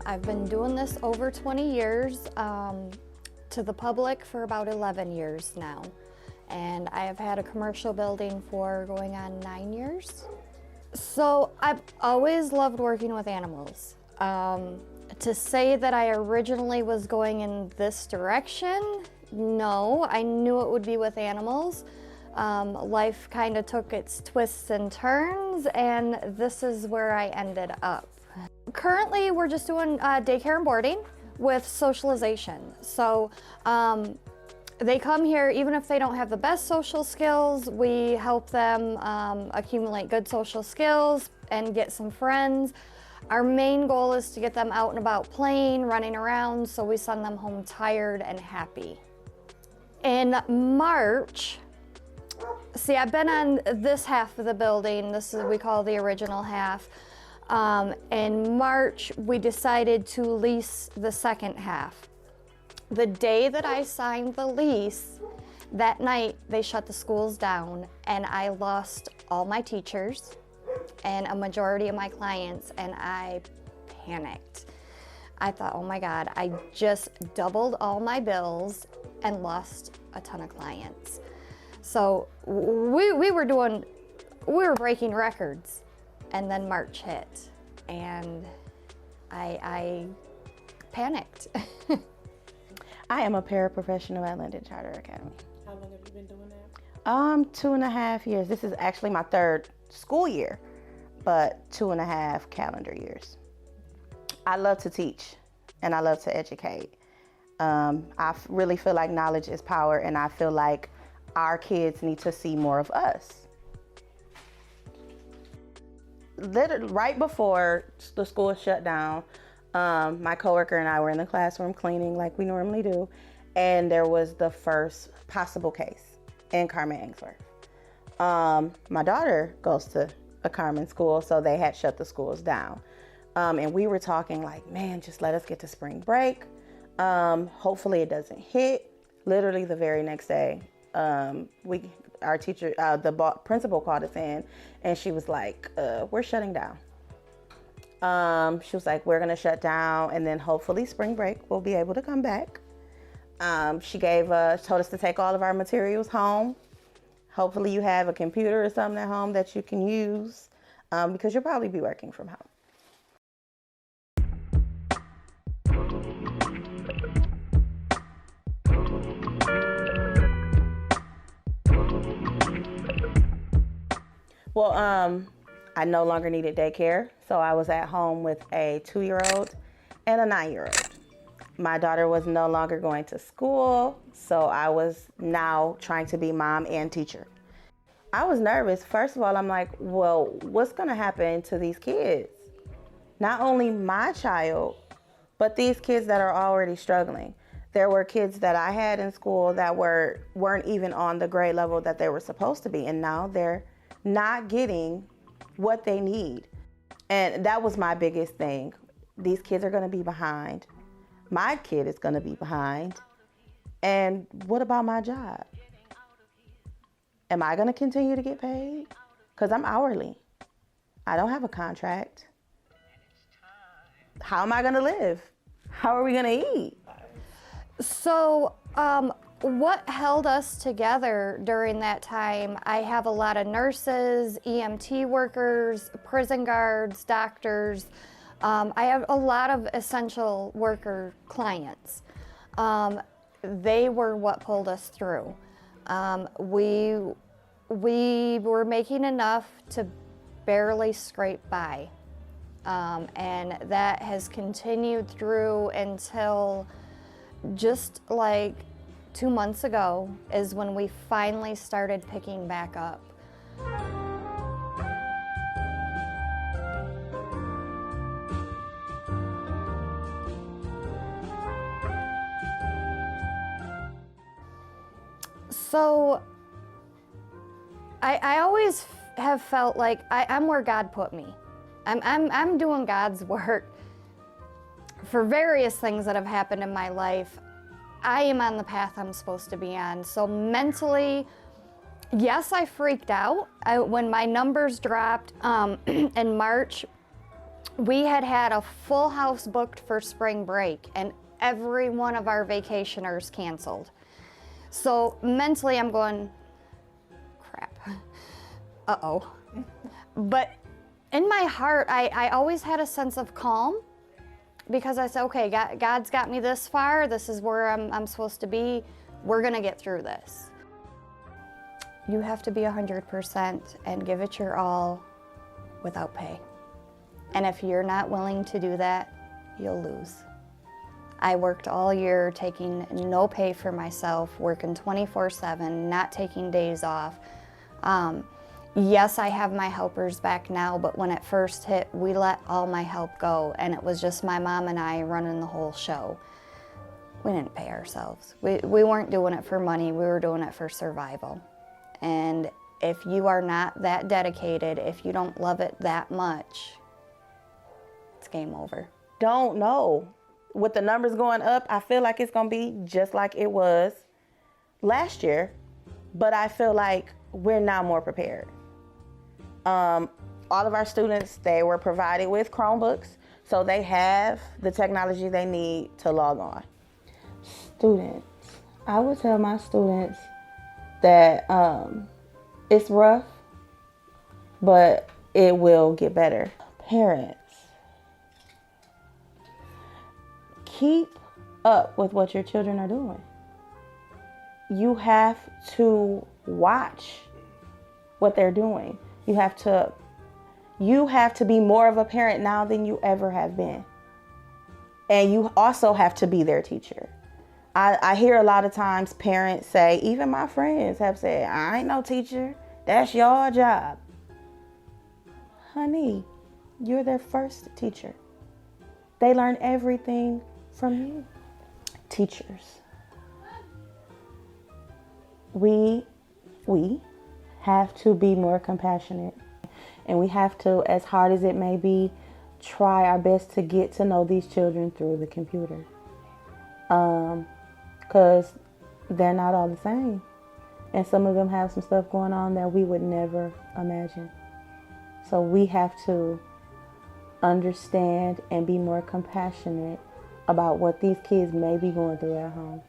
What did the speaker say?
I've been doing this over 20 years, to the public for about 11 years now. And I have had a commercial building for going on 9 years. So I've always loved working with animals. To say that I originally was going in this direction, no, I knew it would be with animals. Life kind of took its twists and turns, and this is where I ended up. Currently, we're just doing daycare and boarding with socialization. So they come here, even if they don't have the best social skills, we help them accumulate good social skills and get some friends. Our main goal is to get them out and about playing, running around, so we send them home tired and happy. In March, see, I've been on this half of the building. This is, we call the original half. In March, we decided to lease the second half. The day that I signed the lease, that night they shut the schools down, and I lost all my teachers and a majority of my clients, and I panicked. I thought, oh my God, I just doubled all my bills and lost a ton of clients. So we were breaking records, and then March hit, and I panicked. I am a paraprofessional at Linden Charter Academy. How long have you been doing that? 2.5 years. This is actually my third school year, but 2.5 calendar years. I love to teach and I love to educate. I really feel like knowledge is power, and I feel like our kids need to see more of us. Literally, right before the school shut down, my coworker and I were in the classroom cleaning like we normally do, and there was the first possible case in Carmen Ainsworth. My daughter goes to a Carmen school, so they had shut the schools down. And we were talking like, man, just let us get to spring break. Hopefully it doesn't hit. Literally the very next day, our teacher, the principal called us in, and she was like, we're shutting down. She was like, we're gonna shut down, and then hopefully spring break we'll be able to come back. She told us to take all of our materials home. Hopefully you have a computer or something at home that you can use, because you'll probably be working from home. Well, I no longer needed daycare, so I was at home with a 2-year-old and a 9-year-old. My daughter was no longer going to school, so I was now trying to be mom and teacher. I was nervous. First of all, I'm like, well, what's gonna happen to these kids? Not only my child, but these kids that are already struggling. There were kids that I had in school that weren't even on the grade level that they were supposed to be, and now they're not getting what they need. And that was my biggest thing. These kids are gonna be behind. My kid is gonna be behind. And what about my job? Am I gonna continue to get paid? Because I'm hourly. I don't have a contract. How am I gonna live? How are we gonna eat? So what held us together during that time, I have a lot of nurses, EMT workers, prison guards, doctors. I have a lot of essential worker clients. They were what pulled us through. We were making enough to barely scrape by. And that has continued through until just like 2 months ago is when we finally started picking back up. So I always have felt like I'm where God put me. I'm doing God's work. For various things that have happened in my life, I am on the path I'm supposed to be on. So mentally, yes, I freaked out. When my numbers dropped in March, We had a full house booked for spring break, and every one of our vacationers canceled. So mentally I'm going, crap, uh-oh. But in my heart, I always had a sense of calm, because I said, okay, God's got me this far. This is where I'm supposed to be. We're gonna get through this. You have to be 100% and give it your all without pay. And if you're not willing to do that, you'll lose. I worked all year taking no pay for myself, working 24/7, not taking days off. Yes, I have my helpers back now, but when it first hit, we let all my help go, and it was just my mom and I running the whole show. We didn't pay ourselves. We weren't doing it for money, we were doing it for survival. And if you are not that dedicated, if you don't love it that much, it's game over. Don't know. With the numbers going up, I feel like it's going to be just like it was last year, but I feel like we're now more prepared. All of our students, they were provided with Chromebooks, so they have the technology they need to log on. Students, I would tell my students that it's rough, but it will get better. Parents, keep up with what your children are doing. You have to watch what they're doing. You have to be more of a parent now than you ever have been. And you also have to be their teacher. I hear a lot of times parents say, even my friends have said, I ain't no teacher. That's your job. Honey, you're their first teacher. They learn everything from you. Teachers. We have to be more compassionate, and we have to, as hard as it may be, try our best to get to know these children through the computer, because they're not all the same, and some of them have some stuff going on that we would never imagine. So we have to understand and be more compassionate about what these kids may be going through at home.